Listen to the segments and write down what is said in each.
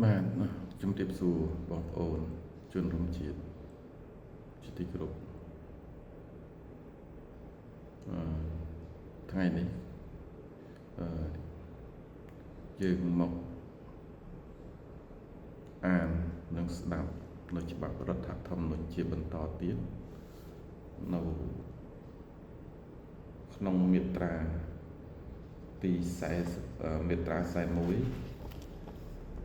បានជំរាបសួរបងប្អូនជនរួមជាតិជាទីគោរពថ្ងៃនេះយើងមកអាននិងស្ដាប់នៅច្បាប់រដ្ឋធម្មនុញ្ញជាបន្តទៀតនៅក្នុងមាត្រាទី40មាត្រា41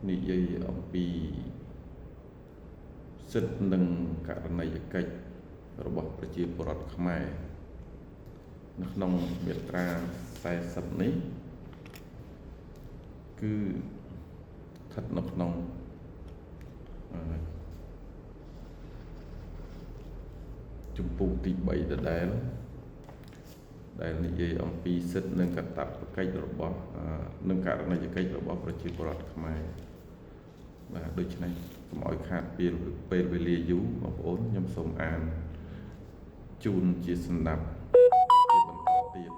និយាយអំពីសិទ្ធិនិងករណីយកិច្ចរបស់ប្រជាពលរដ្ឋខ្មែរនៅក្នុងមាត្រា40នេះគឺស្ថិតនៅក្នុងជំពូកទី3ដដែលនិយាយអំពីសិទ្ធិនិងកាតព្វកិច្ចរបស់និងករណីយកិច្ចរបស់ប្រជាពលរដ្ឋខ្មែរបាទដូច្នេះកុំឲ្យខាតពេលវេលាយូរបងប្អូនខ្ញុំសូមអានជូនជាសម្ដាប់ជាបន្តទៀត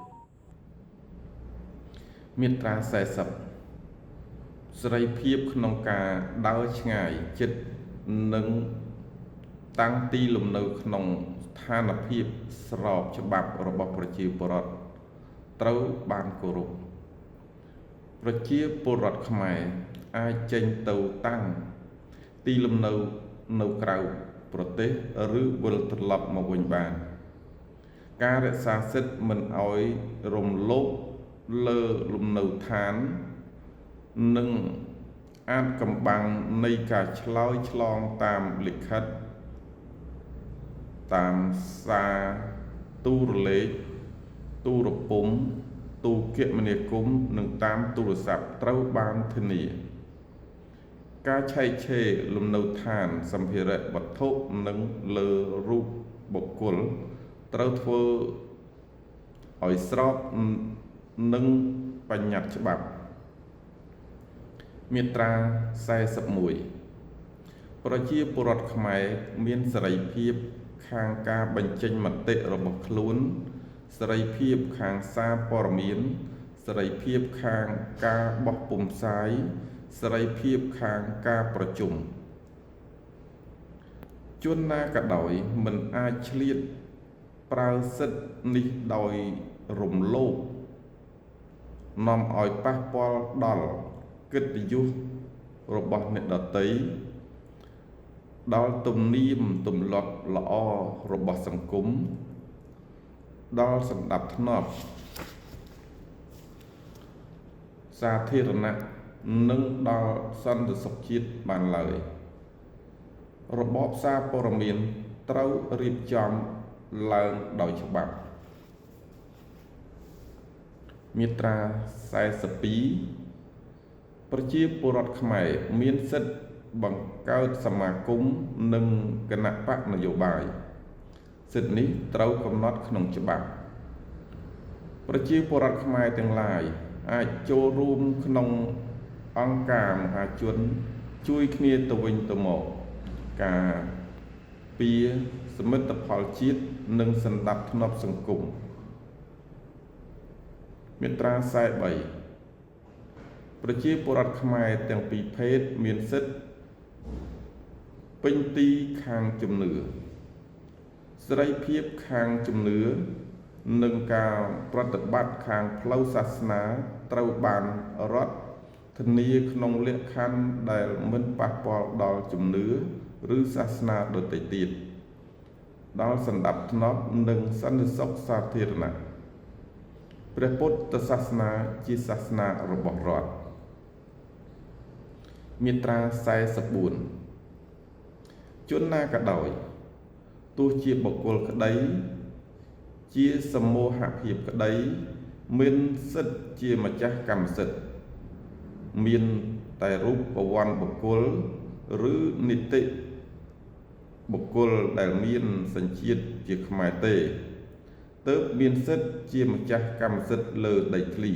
មាត្រា40សេរីភាពក្នុងការដើរឆ្ងាយចិត្តនិងតាំងទីលំនៅក្នុងស្ថានភាពស្របច្បាប់របស់ប្រជាពលរដ្ឋត្រូវបានគោរពប្រជាពលរដ្ឋខ្មែរអាចចេញទៅតាំងទីលំនៅនៅក្រៅប្រទេសឬវិលត្រឡប់មកវិញបានការរក្សាសិទ្ធិមិនឲ្យរំលោភលើលំនៅឋាននិងអាចកំបាំងនៃការឆ្លើយឆ្លងតាមលិខិតតាមសារទូរលេខទូរពំទូគមនាគមន៍និងតាមទូរស័ព្ទត្រូវបានធានាការឆែកឆេរលំនៅឋានសម្ភារៈវត្ថុនិងលើរូបបុគ្គលត្រូវធ្វើឲ្យស្របនឹងបញ្ញត្តិច្បាប់មាត្រា41ប្រជាពលរដ្ឋខ្មែរមានសេរីភាពខាងការបញ្ចេញមតិរបស់ខ្លួនសេរីភាពខាងសារព័ត៌មានសេរីភាពខាងការបោះពុម្ពផ្សាយសេរីភាពខាងការប្រជុំជនណាក៏ដោយមិនអាចឆ្លៀតប្រើសិទ្ធិនេះដោយរំលោភនាំឲ្យប៉ះពាល់ដល់កិត្តិយសរបស់អ្នកដទៃដល់ទំនៀមទម្លាប់ល្អរបស់សង្គមដល់សណ្ដាប់ធ្នាប់សាធារណៈនិងដល់សន្តិសុខជាតិបានឡើយរបបសារព័ត៌មានត្រូវរៀបចំឡើងដោយច្បាប់មាត្រា42ប្រជាពលរដ្ឋខ្មែរមានសិទ្ធិបង្កើតសមាគមនិងគណបកនយោបាយសិទ្ធិនេះត្រូវកំណត់ក្នុងច្បាប់ប្រជាពលរដ្ឋខ្មែរទាំងឡាយអាចចូលរួមក្នុងអង្គការមហាជនជួយគ្នាទៅវិញទៅមកការពារសមិទ្ធផលជាតិនិងសណ្ដាប់ធ្នាប់សង្គមមាត្រា43ប្រជាពលរដ្ឋខ្មែរទាំងពីរភេទមានសិទ្ធិពេញទីខាងជំនឿសេរីភាពខាងជំនឿនិងការប្រតិបត្តិខាងផ្លូវសាសនាត្រូវបានរដ្ឋធានាក្នុងលក្ខខណ្ឌដែលមិនប៉ះពាល់ដល់ជំនឿឬសាសនាដទៃទៀតដល់សណ្ដាប់ធ្នាប់និងសន្តិសុខសាធារណៈព្រះពុទ្ធសាសនាជាសាសនារបស់រដ្ឋមាត្រា44ជនណាក៏ដោយទោះជាបុគ្គលក្តីជាសមូហភាពក្តីមានសិទ្ធិជាម្ចាស់កម្មសិទ្ធិមានតែរូបវ័ណ្ណបុគ្គលឬនីតិបុគ្គលដែលមានសញ្ជាតិជាខ្មែរទេទើបមានសិទ្ធិជាម្ចាស់កម្មសិទ្ធិលើដីធ្លី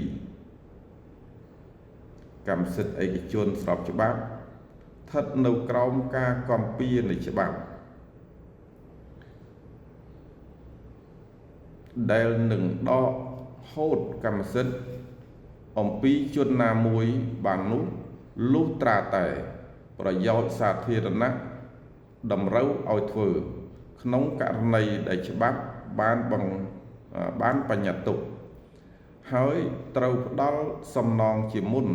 កម្មសិទ្ធិឯកជនស្របច្បាប់ស្ថិតនៅក្រោមការគាំពៀនៃច្បាប់ដែលនឹងដកហូតកម្មសិទ្ធិអំពីជនណាមួយបាននោះលុះត្រាតែ ប្រយោជន៍សាធារណៈតម្រូវឲ្យធ្វើក្នុងករណីដែលច្បាប់បានបញ្ញត្តិទុកហើយត្រូវផ្ដល់សំណងជាមុន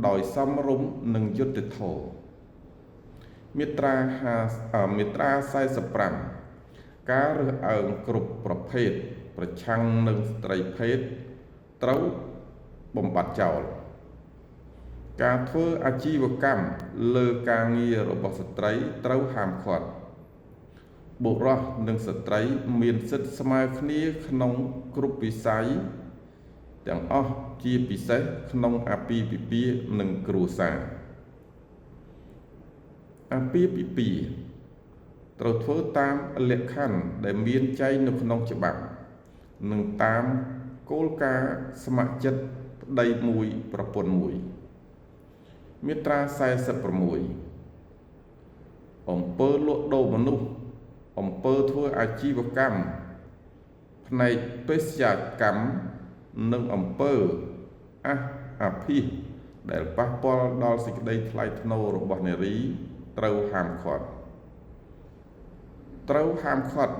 ដោយសមរម្យនិងយុត្តិធម៌មាត្រា45ការរើសអើងគ្រប់ប្រភេទប្រឆាំងនឹងស្ត្រីភេទត្រូវបំបត្តិចោលការធ្វើអាជីវកម្មលើការងាររបស់ស្ត្រីត្រូវហាមឃាត់បុរសនិងស្ត្រីមានសិទ្ធិស្មើគ្នាក្នុងគ្រប់វិស័យទាំងអស់ជាពិសេសក្នុងអាពាហ៍ពិពាហ៍និងគ្រួសារអាពាហ៍ពិពាហ៍ត្រូវធ្វើតាមលក្ខខណ្ឌដែលមានចែងនៅក្នុងច្បាប់និងតាមគោលការណ៍ស្ម័គ្រចិត្តប្តីមួយប្រពន្ធមួយមាត្រា46អំពើលក់ដូរមនុស្សអំពើធ្វើអាជីវកម្មផ្នែកបេសកកម្មនិងអំពើអាភិសដែលប៉ះពាល់ដល់សេចក្តីថ្លៃថ្នូររបស់នារីត្រូវហាមឃាត់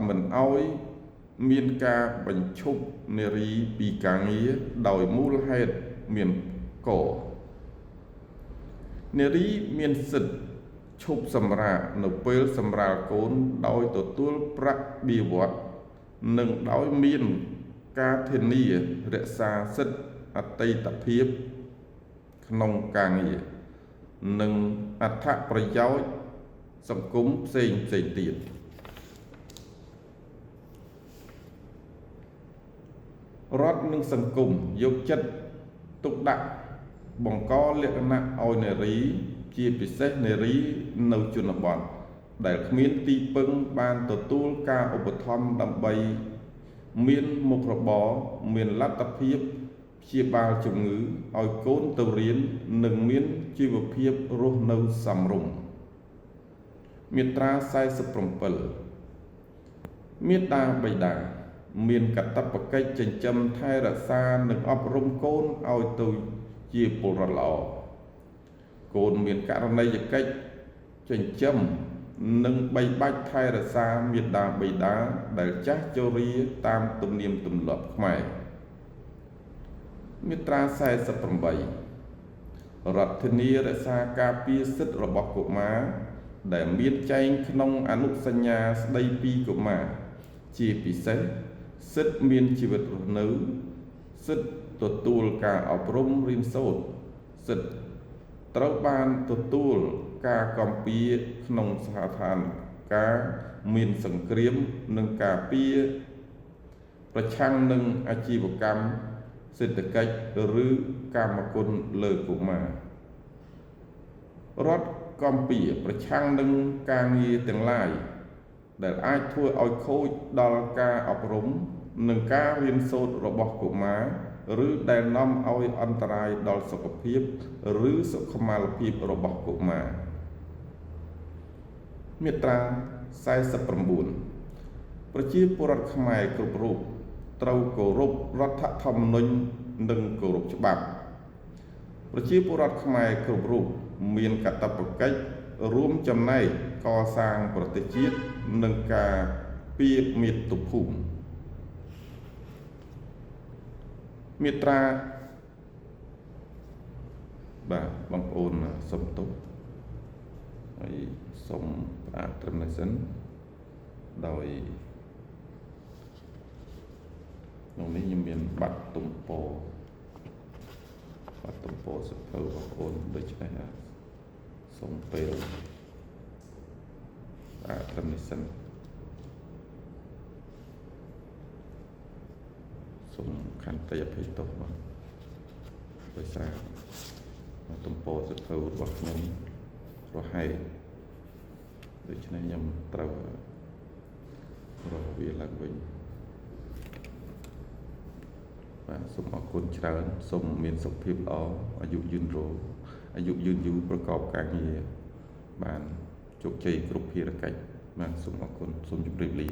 មិនឲ្យមានការបញ្ឈប់នារីពីការងារដោយមូលហេតុមានកនារីមានសិទ្ធិឈប់សម្រាកនៅពេលសម្រាលកូនដោយទទួលប្រាក់បៀវត្សនិងដោយមានការធានារក្សាសិទ្ធិអតីតភាពក្នុងការងារនិងអត្ថប្រយោជន៍សង្គមផ្សេងទៀតរដ្ឋនិងសង្គមយកចិត្តទុកដាក់បង្កលក្ខណៈឲ្យនារីជាពិសេសនារីនៅជនបទដែលគ្មានទីពឹងបានទទួលការឧបត្ថម្ភដើម្បីមានមុខរបរមានលទ្ធភាពព្យាបាលជំងឺឲ្យកូនទៅរៀននិងមានជីវភាពរស់នៅសមរម្យមាត្រា47មាតាបិតាមានកាតព្វកិច្ចចិញ្ចឹមថែរក្សានិងអប់រំកូនឲ្យទៅជាពលរដ្ឋល្អកូនមានករណីយកិច្ចចិញ្ចឹមនិងបីបាច់ថែរក្សាមាតាបិតាដែលចាស់ជរាតាមទំនៀមទម្លាប់ខ្មែរមាត្រា48រដ្ឋធានារក្សាការពារសិទ្ធិរបស់កុមារដែលមានចែងក្នុងអនុសញ្ញាស្តីពីកុមារជាពិសេសសិទ្ធិមានជីវិតរស់នៅសិទ្ធិទទួលការអប់រំរៀនសូត្រសិទ្ធិត្រូវបានទទួលការគាំពារក្នុងស្ថានភាពមានសង្គ្រាមនិងការពារប្រឆាំងនឹងអាជីវកម្មសេដ្ឋកិច្ចឬកម្មគុណលើកុមាររដ្ឋគាំពារប្រឆាំងនឹងការងារទាំងឡាយដែលអាចធ្វើឲ្យខូចដល់ការអប់រំនិងការរៀនសូត្ររបស់កុមារឬដែលនាំឲ្យអន្តរាយដល់សុខភាពឬសុខុមាលភាពរបស់កុមារមាត្រា49ប្រជាពលរដ្ឋខ្មែរគ្រប់រូបត្រូវគោរពរដ្ឋធម្មនុញ្ញនិងគោរពច្បាប់ប្រជាពលរដ្ឋខ្មែរគ្រប់រូបមានកាតព្វកិច្ចរួមចំណែកកសាងប្រទេសជាតិនិងការពារមាតុភូមិមាត្រាបាទបងប្អូនសុំទោសហើយសូមផ្អាកត្រឹមនេះសិនដោយក្នុងនេះខ្ញុំមានបាត់ទំព័រសភៅបងប្អូនដូច្នេះសូមពេលត្រឹមនេះសិនសូមខន្តីអភ័យទោសបាទដោយសារទំព័រសភៅរបស់ខ្ញុំរហែកដូច្នេះខ្ញុំត្រូវរកវាឡើងវិញបាទសូមអរគុណច្រើនសូមមានសុខភាពល្អអាយុយឺនយូរប្រកបការងារបានជោគជ័យគ្រប់ភារកិច្ចបាទសូមអរគុណសូមជម្រាបលា